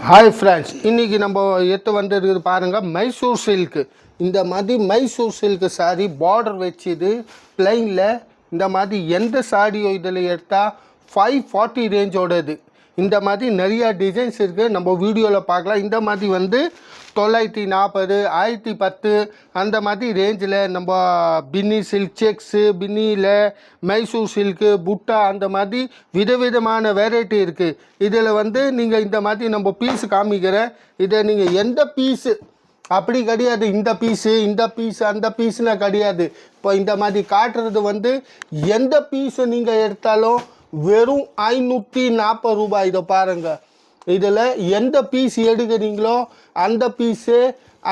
Hi friends, இன்றைக்கி நம்ம எடுத்து வந்துருக்குது பாருங்கள், மைசூர் சில்க்கு. இந்த மாதிரி மைசூர் சில்க்கு சாரீ பார்டர் வச்சுது பிளைனில். இந்த மாதிரி எந்த சாரியும் இதில் எடுத்தால் 540 ரேஞ்சோடது. இந்த மாதிரி நிறையா டிசைன்ஸ் இருக்குது, நம்ம வீடியோவில் பார்க்கலாம். இந்த மாதிரி வந்து 940, 1010 அந்த மாதிரி ரேஞ்சில் நம்ம பின்னி சில்க் செக்ஸு, பின்னியில் மைசூர் சில்க்கு, புட்டா அந்த மாதிரி விதவிதமான வெரைட்டி இருக்குது. இதில் வந்து நீங்கள் இந்த மாதிரி நம்ம பீஸு காமிக்கிறேன். இதை நீங்கள் எந்த பீஸு அப்படி கிடையாது, இந்த பீஸு இந்த பீஸு அந்த பீஸுனா கிடையாது. இப்போ இந்த மாதிரி காட்டுறது வந்து எந்த பீஸு நீங்கள் எடுத்தாலும் வெறும் 540 ரூபாய். இதை பாருங்கள், இதில் எந்த பீஸ் எடுக்கிறீங்களோ அந்த பீஸு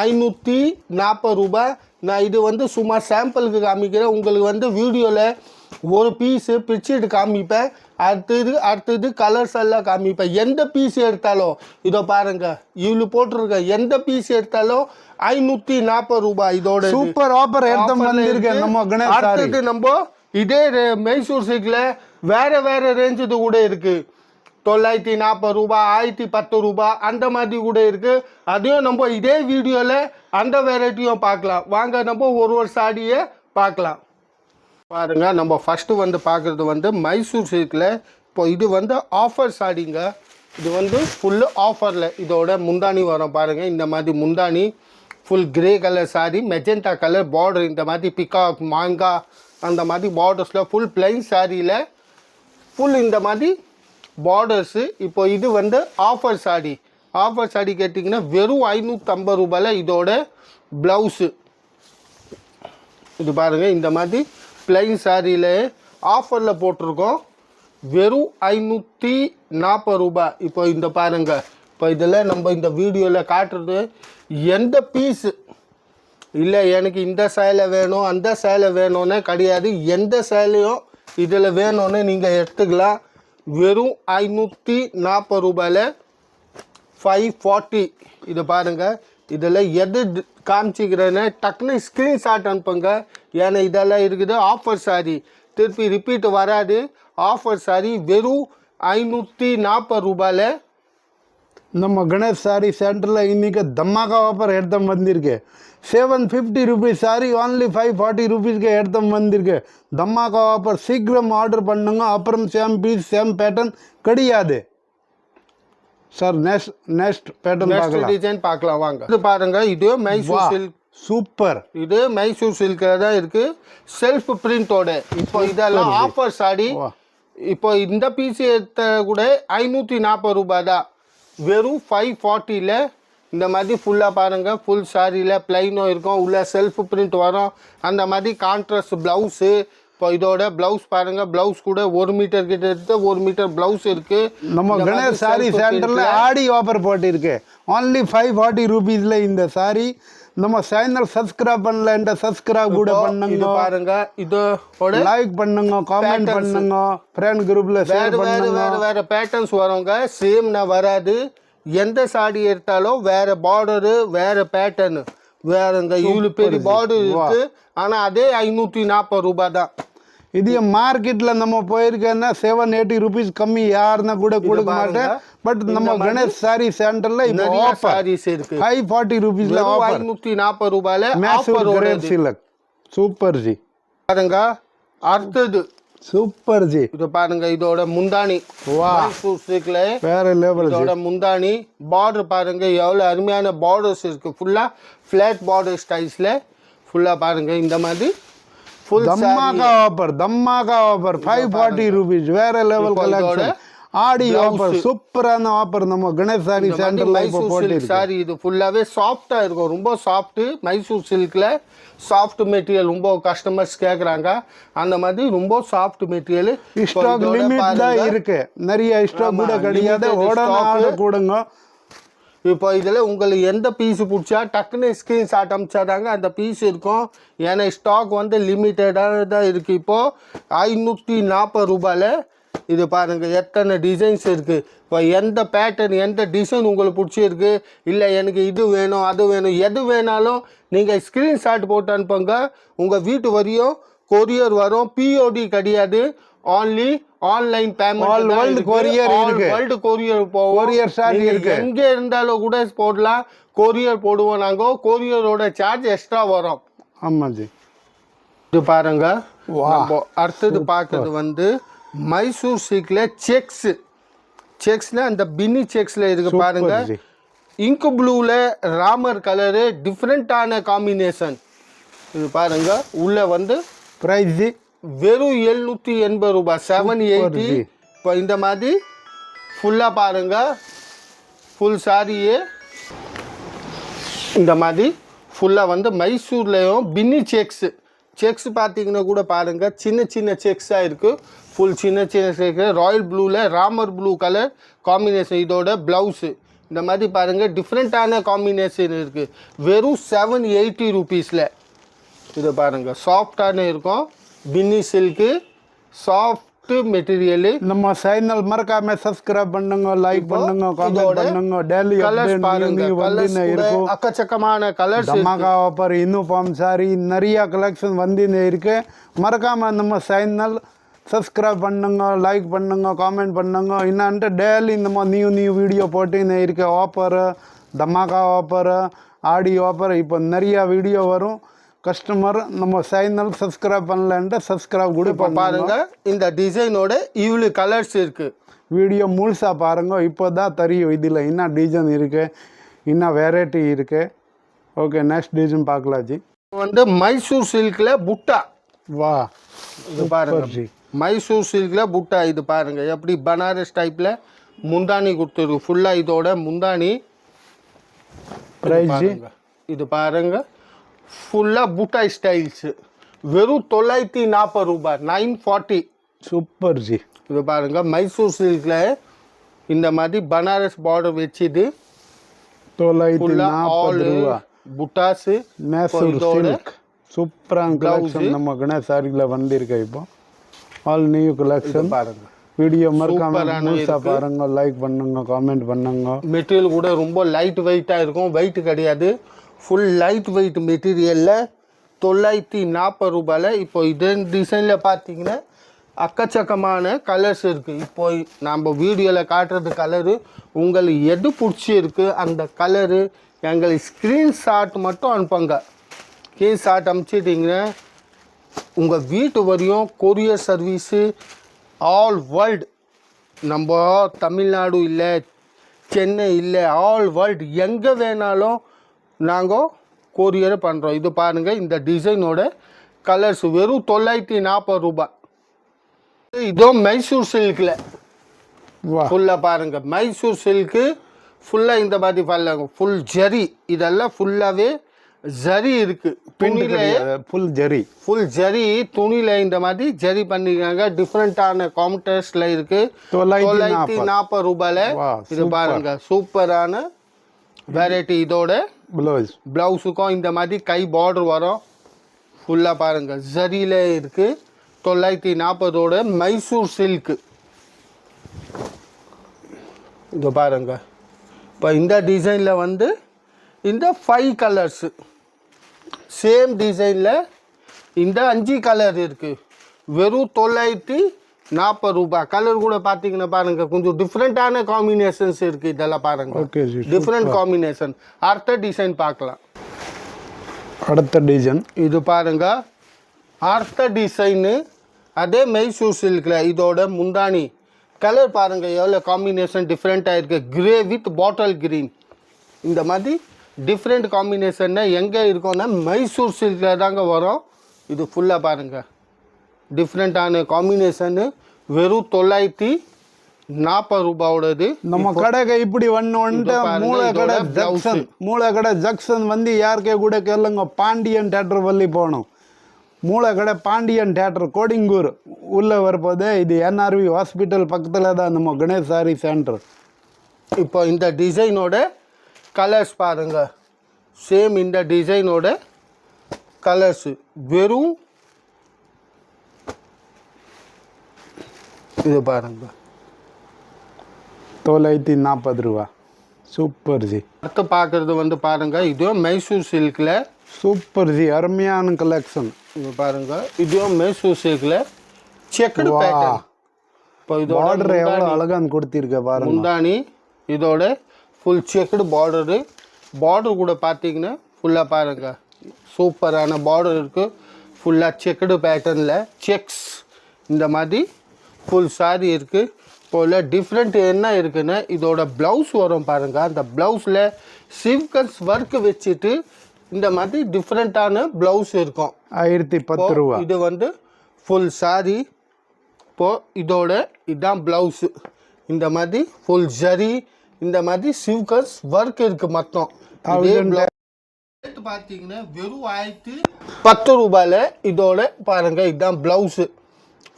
540 ரூபாய். நான் இது வந்து சும்மா சாம்பிளுக்கு காமிக்கிறேன். உங்களுக்கு வந்து வீடியோவில் ஒரு பீஸு பிரிச்சுட்டு காமிப்பேன், அடுத்தது கலர்ஸ் எல்லாம் காமிப்பேன். எந்த பீஸ் எடுத்தாலும் இதோ பாருங்கள், இவ்வளோ போட்டிருக்கேன். எந்த பீஸ் எடுத்தாலும் 540 ரூபாய். இதோட சூப்பர் ஆஃபர் அடுத்தது நம்ம இதே மைசூர் சில்கில் வேறு ரேஞ்சு கூட இருக்குது. 940 ரூபாய், 1010 ரூபாய் அந்த மாதிரி கூட இருக்குது. அதையும் நம்ம இதே வீடியோவில் அந்த வெரைட்டியும் பார்க்கலாம். வாங்க நம்ம ஒரு சாரியை பார்க்கலாம். பாருங்கள், நம்ம ஃபஸ்ட்டு வந்து பார்க்குறது வந்து மைசூர் சில்கில். இப்போ இது வந்து ஆஃபர் சாரிங்க. இது வந்து ஃபுல்லு ஆஃபரில். இதோட முந்தானி வரும் பாருங்கள். இந்த மாதிரி முந்தானி full grey colour sari, magenta colour border. இந்த மாதிரி பிகாக் மாங்கா அந்த மாதிரி பார்டர்ஸில் ஃபுல் பிளைன் சாரியில் ஃபுல் இந்த மாதிரி பார்டர்ஸு. இப்போ இது வந்து ஆஃபர் சாரி. ஆஃபர் சாரி கேட்டிங்கன்னா வெறும் 550 ரூபாயில் இதோட ப்ளவுஸு. இது பாருங்கள், இந்த மாதிரி பிளைன் சாரியில் ஆஃபரில் போட்டிருக்கோம். வெறும் 540 ரூபாய். இப்போ இந்த பாருங்கள், இப்போ இதில் நம்ம இந்த வீடியோவில் காட்டுறது எந்த பீஸு இல்லை எனக்கு இந்த சேலை வேணும் அந்த சேலை வேணும்னே கிடையாது. எந்த சேலையும் இதில் வேணும்னு நீங்கள் எடுத்துக்கலாம். வெறும் 540 ரூபாயில் 540. இதை பாருங்கள், இதில் எது காமிச்சிக்கிறேன்னு டக்குன்னு ஸ்க்ரீன்ஷாட் அனுப்புங்க. ஏன்னா இதெல்லாம் இருக்குது ஆஃபர் சாரி, திருப்பி ரிப்பீட் வராது. ஆஃபர் சாரி வெறும் 540 ரூபாயில் நம்ம கணேஷ் சாரி சென்டரில் இன்றைக்கி தம்மாக்கா ஆஃபர் எடுத்து வந்திருக்கு. 750 ருபீஸ் சாரி ஓன்லி 540 ருபீஸ்க்கு எடுத்து வந்திருக்கு. தம்மாக்கா ஆஃபர், சீக்கிரம் ஆர்டர் பண்ணுங்க. அப்புறம் சேம் பீஸ் சேம் பேட்டர்ன் கிடையாது சார். நெக்ஸ்ட் பேட்டர்ன் பார்க்கலாம், டிசைன் பார்க்கலாம் வாங்க. இது பாருங்க, இது மைசூர் சில்க். சூப்பர். இது மைசூர் சில்கில் தான் இருக்குது, செல்ஃப் பிரிண்டோட. இப்போ இதெல்லாம் ஆஃபர் சாரி. இப்போ இந்த பீஸ் எடுத்த கூட 540 ரூபாய் தான். வெறும் 540ல் இந்த மாதிரி ஃபுல்லாக பாருங்கள். ஃபுல் சாரியில் ப்ளைனும் இருக்கும், உள்ள செல்ஃப் பிரிண்ட் வரும். அந்த மாதிரி கான்ட்ராஸ்ட் ப்ளவுஸு. இப்போ இதோட ப்ளவுஸ் பாருங்கள், ப்ளவுஸ் கூட 1 மீட்டர் கிட்ட எடுத்து 1 மீட்டர் ப்ளவுஸ் இருக்குது. நம்ம கணேஷ் சாரி சென்டரில் ஆடி ஆஃபர் போட்டிருக்கு. ஓன்லி 540 ருபீஸில் இந்த சாரி. நம்ம சேனல் சப்ஸ்கிரைப் பண்ணல, இந்த சப்ஸ்கிரைப் கூட பண்ணுங்க. பாருங்க, இதோட லைக் பண்ணுங்க, காமெண்ட் பண்ணுங்க, ஃப்ரெண்ட் குரூப்ல ஷேர் பண்ணுங்க. வேற பேட்டர்ன்ஸ் வருங்க, சேம்னா வராது. எந்த சாடி எடுத்தாலும் வேற பார்டரு வேற பேட்டர்னு வேறங்க. இவ்வளோ பெரிய பார்டர் இருக்கு, ஆனால் அதே 540 ரூபாய் தான். இது மார்க்கெட்டில் நம்ம போயிருக்கேன்னா 780 ருபீஸ் கம்மி யாருன்னா கூட கொடுக்க மாட்டேன். பட் நம்ம கணேஷ் சாரி சென்டர்ல நிறைய சாரீஸ் இருக்கு. 540 ருபீஸ்ல 540 ரூபாயில சிலக். Super G. பாருங்க, அடுத்தது சூப்பர் ஜி. இது பாருங்க, இதோட முந்தானி. வேற லெவல். இதோட முந்தானி பார்டர் பாருங்க, எவ்வளோ அருமையான பார்டர்ஸ் இருக்கு. ஃபுல்லா ஃபிளாட் பார்டர் ஸ்டைல்ஸ்ல ஃபுல்லா பாருங்க. இந்த மாதிரி தம்மாக்கா ஆஃபர், தம்மாக்கா ஆஃபர் 540 ருபீஸ். வேற லெவல் கலெக்ஷன், ஆடி ஆஃபர், சூப்பரான ஆஃபர். நம்ம கணேஷ் சாரி சென்டர்ல இப்போ போட்டுருக்கு சாரி. இது ஃபுல்லாவே சாஃப்டா இருக்கும், ரொம்ப சாஃப்ட். மைசூர் சில்க்ல சாஃப்ட் மெட்டீரியல் ரொம்ப கஸ்டமர்ஸ் கேட்குறாங்க. அந்த மாதிரி ரொம்ப சாஃப்ட் மெட்டீரியல். ஸ்டாக் லிமிட் தான் இருக்கு, நிறைய ஸ்டாக் கூட கிடையாது. உடனே ஆர்டர் கொடுங்க. இப்போ இதில் உங்களுக்கு எந்த பீஸு பிடிச்சா டக்குன்னு ஸ்க்ரீன்ஷாட் அனுப்பிச்சாதாங்க அந்த பீஸ் இருக்கும். ஏன்னா ஸ்டாக் வந்து லிமிட்டடாக தான் இருக்குது. இப்போது 540 ரூபாயில் இது பாருங்கள், எத்தனை டிசைன்ஸ் இருக்குது. இப்போ எந்த பேட்டர்ன் எந்த டிசைன் உங்களுக்கு பிடிச்சிருக்கு, இல்லை எனக்கு இது வேணும் அது வேணும், எது வேணாலும் நீங்கள் ஸ்க்ரீன்ஷாட் போட்டு அனுப்புங்க. உங்கள் வீட்டு வரையும் கொரியர் வரும். பிஓடி கிடையாது. only online payment All world courier இருக்கு. வேர்ல்டு கொரியர் போவோம். Courier charge நீங்க இருக்கு. எங்க இருந்தாலும் கூட போடலாம். கொரியர் போடுவோம் நாங்க. கொரியரோட சார்ஜ் எக்ஸ்ட்ரா வரும். ஆமாம் ஜி. இது பாருங்க. வா. நம்ம அடுத்தது பார்க்கறது வந்து மைசூர் சில்க்ல செக்ஸ்ல அந்த பின்னி செக்ஸ்ல இருக்கு பாருங்க. ஜி. இங்க் ப்ளூல ராமர் கலரு டிஃப்ரெண்டான காம்பினேஷன். இது பாருங்க. உள்ள வந்து ப்ரைஸ் ஜி வெறும் 780 ரூபாய் 780. ஜி. இப்போ இந்த மாதிரி ஃபுல்லாக பாருங்க. ஃபுல் சாரியே இந்த மாதிரி ஃபுல்லாக வந்து மைசூர்லேயும் பின்னி செக்ஸ் பார்த்தீங்கன்னா கூட பாருங்க சின்ன சின்ன செக்ஸாக இருக்குது. ஃபுல் சின்ன சின்ன செக்ஸ். ராயல் ப்ளூவில் ராமர் ப்ளூ கலர் காம்பினேஷன். இதோட ப்ளவுஸு இந்த மாதிரி பாருங்கள் டிஃப்ரெண்ட்டான காம்பினேஷன் இருக்குது. வெறும் 780 ருபீஸில். இது பாருங்கள் சாஃப்டான இருக்கும். பின்னி சில்க்கு சாஃப்ட் மெட்டீரியலு. நம்ம சேனல் மறக்காம சப்ஸ்கிரைப் பண்ணுங்க, லைக் பண்ணுங்க, காமெண்ட் பண்ணுங்க. டெய்லி கலர்ஸ் பாருங்க. வந்து இருக்கும். அக்கச்சக்கமான கலர்ஸ். தமாகா ஆஃபர் யூனிஃபார்ம் சாரி நிறைய கலெக்ஷன் வந்து இருக்கு. மறக்காம நம்ம சேனல் சப்ஸ்கிரைப் பண்ணுங்க, லைக் பண்ணுங்க, காமெண்ட் பண்ணுங்க. என்னன்ட்டு டெய்லி நம்ம நியூ வீடியோ போட்டுன்னு இருக்கு. ஆஃபரு, தமாகா ஆஃபரு, ஆடி ஆஃபர் இப்போ நிறைய வீடியோ வரும். கஸ்டமர் நம்ம சேனல் சப்ஸ்கிரைப் பண்ணலன்ட்டு சப்ஸ்கிரைப் கூட பாருங்க. இந்த டிசைனோட இவ்வளோ கலர்ஸ் இருக்கு. வீடியோ முழுசாக பாருங்க. இப்போ தான் தெரியும் இதில் என்ன டிசைன் இருக்கு, என்ன வெரைட்டி இருக்கு. ஓகே, நெக்ஸ்ட் டிசைன் பார்க்கலாம் ஜி. வந்து மைசூர் சில்க்ல புட்டா. வா, இது பாருங்க. மைசூர் சில்க்ல புட்டா. இது பாருங்க எப்படி பனாரஸ் டைப்ல முந்தானி கொடுத்துருக்கு. ஃபுல்லா இதோட முந்தானி. பிரைஸ் இது பாருங்க. ஃபுல்லா புட்டா ஸ்டைல்ஸ். வெறும் 940 ரூபாய் 940. Super G. இது பாருங்க மைசூர் சில்க்ல இந்த மாதிரி பனாரஸ் பார்டர் வச்சுது. 940 ரூபா புட்டாஸ். மைசூர் சில்க் சூப்பரான கலெக்ஷன் நம்ம கணேஷ் சாரியில் வந்திருக்கு. இப்போ ஆல் நியூ கலெக்ஷன் பாருங்க. வீடியோ மறக்காம முழுசா பாருங்க, லைக் பண்ணுங்க, காமெண்ட் பண்ணுங்க. மெட்டீரியல் கூட ரொம்ப லைட் வெயிட்டாக இருக்கும். வெயிட் கிடையாது. ஃபுல் லைட் வெயிட் மெட்டீரியலில் 940 ரூபாயில். இப்போ இதே டிசைனில் பார்த்தீங்கன்னா அக்கச்சக்கமான கலர்ஸ் இருக்குது. இப்போ நம்ம வீடியோவில் காட்டுறது கலரு உங்களுக்கு எது பிடிச்சிருக்கு அந்த கலரு எங்களுக்கு ஸ்க்ரீன்ஷாட் மட்டும் அனுப்புங்க. ஸ்க்ரீன்ஷாட் அனுப்பிச்சிட்டிங்கன்னா உங்கள் வீட்டு வரையும் கொரியர் சர்வீஸு ஆல் வேர்ல்டு. நம்ம தமிழ்நாடு இல்லை, சென்னை இல்லை, ஆல் வேர்ல்டு எங்கே வேணாலும் நாங்கள் கொரியர் பண்ணுறோம். இது பாருங்கள். இந்த டிசைனோட கலர்ஸ் வெறும் 940 ரூபாய். இதோ மைசூர் சில்கில் ஃபுல்லாக பாருங்கள். மைசூர் சில்க்கு ஃபுல்லாக இந்த மாதிரி பாருங்க. ஃபுல் ஜரி. இதெல்லாம் ஃபுல்லாகவே ஜரி இருக்குது. துணியில் ஃபுல் ஜரி. துணியில் இந்த மாதிரி ஜரி பண்ணிருக்காங்க. டிஃப்ரெண்ட்டான காம்படர்ஸில் இருக்குது. 940 ரூபாயில். இது பாருங்க சூப்பரான வெரைட்டி. இதோட ப்ளவுஸுக்கும் இந்த மாதிரி கை பார்டர் வரும். ஃபுல்லாக பாருங்கள் ஜரியில் இருக்குது. 940ஓட மைசூர் சில்க்கு. இது பாருங்க. இப்போ இந்த டிசைனில் வந்து இந்த 5 கலர்ஸு சேம் டிசைனில் இந்த 5 கலர் இருக்குது. வெறும் 940 ரூபாய். கலர் கூட பார்த்தீங்கன்னா பாருங்க கொஞ்சம் டிஃப்ரெண்ட்டான காம்பினேஷன்ஸ் இருக்குது. இதெல்லாம் பாருங்க டிஃப்ரெண்ட் காம்பினேஷன். அடுத்த டிசைன் பார்க்கலாம். அடுத்த டிசைன் இது பாருங்க. அடுத்த டிசைனு அதே மைசூர் சில்கில். இதோட முந்தானி கலர் பாருங்க எவ்வளோ காம்பினேஷன் டிஃப்ரெண்ட்டாக இருக்குது. Grey with bottle green. இந்த மாதிரி டிஃப்ரெண்ட் காம்பினேஷன்னா எங்கே இருக்கும்னா மைசூர் சில்கில் தாங்க வரும். இது ஃபுல்லாக பாருங்கள் டிஃப்ரெண்ட்டான காம்பினேஷனு. வெறும் 940 ரூபாயோடது. நம்ம கடைக்கு இப்படி வந்துட்டு மூளை கடை ஜங்ஷன் வந்து யாருக்கே கூட கேளுங்க. பாண்டியன் தேட்டர் வள்ளி போகணும். மூளை கடை பாண்டியன் தேட்டர் கோடிங்கூர் உள்ளே வரப்போது. இது NRV ஹாஸ்பிட்டல் பக்கத்தில் தான் நம்ம கணேஷ் சாரி சென்டர். இப்போ இந்த டிசைனோட கலர்ஸ் பாருங்க. சேம் இந்த டிசைனோட கலர்ஸ் வெறும் இது பாருங்க 940 ரூபா. Super G. அடுத்து பார்க்குறது வந்து பாருங்க. இதுவும் மைசூர் சில்கில் சூப்பர் ஜி. அருமையான கலெக்ஷன். இது பாருங்க. இதுவும் மைசூர் சில்கில் செக்குடு பேட்டர்ன். இப்போ இதோட பார்டர் எவ்வளோ அழகான்னு கொடுத்திருக்க பாருங்க. முந்தானி இதோட ஃபுல் செக்குடு பார்டரு. பார்டர் கூட பார்த்தீங்கன்னா ஃபுல்லாக பாருங்கள் சூப்பரான பார்டர் இருக்குது. ஃபுல்லாக செக்குடு பேட்டர்னில் செக்ஸ் இந்த மாதிரி ஃபுல் சாரி இருக்குது. இப்போ டிஃப்ரெண்ட் என்ன இருக்குன்னா இதோட ப்ளவுஸ் வரும் பாருங்கள். அந்த ப்ளவுஸில் சில்கன்ஸ் ஒர்க் வச்சுட்டு இந்த மாதிரி டிஃப்ரெண்ட்டான ப்ளவுஸ் இருக்கும். 1010 ரூபா. இது வந்து ஃபுல் சாரி. இப்போது இதோட இதுதான் ப்ளவுஸு. இந்த மாதிரி ஃபுல் ஜரி இந்த மாதிரி சில்கன்ஸ் ஒர்க் இருக்குது மொத்தம். ரேட் பார்த்தீங்கன்னா வெறும் 1010 ரூபாயில் இதோட பாருங்கள் இதுதான் ப்ளவுஸு.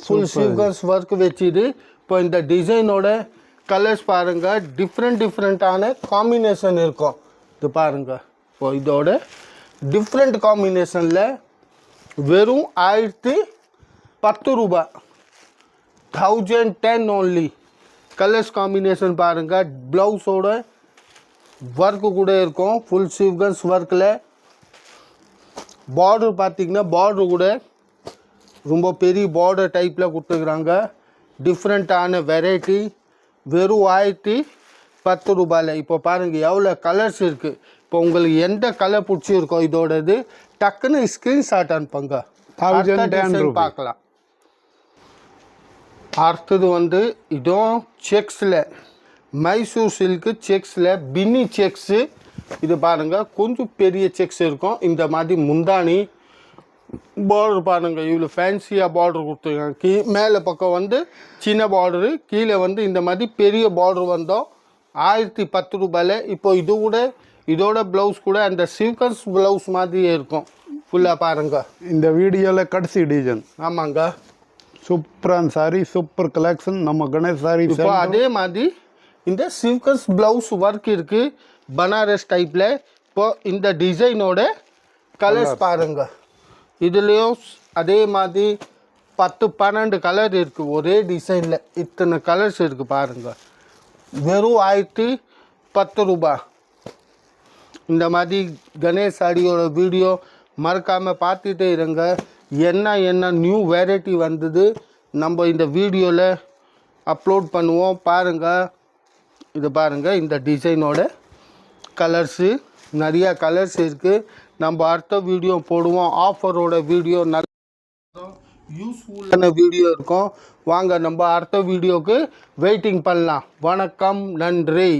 ஃபுல் சில்கன்ஸ் ஒர்க் வச்சுது. இப்போ இந்த டிசைனோட கலர்ஸ் பாருங்கள் டிஃப்ரெண்ட்டான காம்பினேஷன் இருக்கும். இது பாருங்கள். இப்போ இதோட டிஃப்ரெண்ட் காம்பினேஷனில் வெறும் 1010 ரூபா 1010 ஓன்லி. கலர்ஸ் காம்பினேஷன் பாருங்கள். ப்ளவுஸோட ஒர்க்கு கூட இருக்கும் ஃபுல் சில்கன்ஸ் ஒர்க்கில். பார்டர் பார்த்திங்கன்னா பார்டர் கூட ரொம்ப பெரிய பார்டர் டைப்பில் கொடுத்துக்கிறாங்க. டிஃப்ரெண்ட்டான வெரைட்டி வெறும் 1010 ரூபாயில். இப்போ பாருங்கள் எவ்வளோ கலர்ஸ் இருக்குது. இப்போ உங்களுக்கு எந்த கலர் பிடிச்சிருக்கோ இதோடது டக்குன்னு ஸ்க்ரீன்ஷாட் அனுப்புங்க. 1010 பார்க்கலாம். அடுத்தது வந்து இதுவும் செக்ஸில் மைசூர் சில்க்கு செக்ஸில் பின்னி செக்ஸு. இது பாருங்கள் கொஞ்சம் பெரிய செக்ஸ் இருக்கும். இந்த மாதிரி முந்தானி பார்டர் பாருங்கள் இவ்வளோ ஃபேன்சியாக பார்டர் கொடுத்துருக்காங்க. மேலே பக்கம் வந்து சின்ன பார்டரு, கீழே வந்து இந்த மாதிரி பெரிய பார்டர் வந்தோம் 1010 ரூபாயில். இப்போ இது கூட இதோட ப்ளவுஸ் கூட அந்த சில்கன்ஸ் ப்ளவுஸ் மாதிரியே இருக்கும் ஃபுல்லாக பாருங்கள். இந்த வீடியோவில் கடைசி டிசைன். ஆமாங்க சூப்பரான சாரி சூப்பர் கலெக்ஷன் நம்ம கணேஷ் சாரி. இப்போ அதே மாதிரி இந்த சில்கன்ஸ் ப்ளவுஸ் ஒர்க் இருக்குது பனாரஸ் டைப்பில். இப்போ இந்த டிசைனோட கலர்ஸ் பாருங்கள். இதுலேயும் அதே மாதிரி 10-12 கலர் இருக்குது ஒரே டிசைனில். இத்தனை கலர்ஸ் இருக்குது பாருங்கள். வெறும் 1010 ரூபா. இந்த மாதிரி கணேஷ் சாரியோட வீடியோ மறக்காமல் பார்த்துட்டே இருங்க. என்ன நியூ வெரைட்டி வந்தது நம்ம இந்த வீடியோவில் அப்லோட் பண்ணுவோம் பாருங்கள். இது பாருங்கள் இந்த டிசைனோட கலர்ஸு நிறையா கலர்ஸ் இருக்குது. நம்ம அடுத்த வீடியோ போடுவோம். ஆஃபரோட வீடியோ நல்ல யூஸ்ஃபுல்லான வீடியோ இருக்கும். வாங்க நம்ம அடுத்த வீடியோவுக்கு வெயிட்டிங் பண்ணலாம். வணக்கம், நன்றி.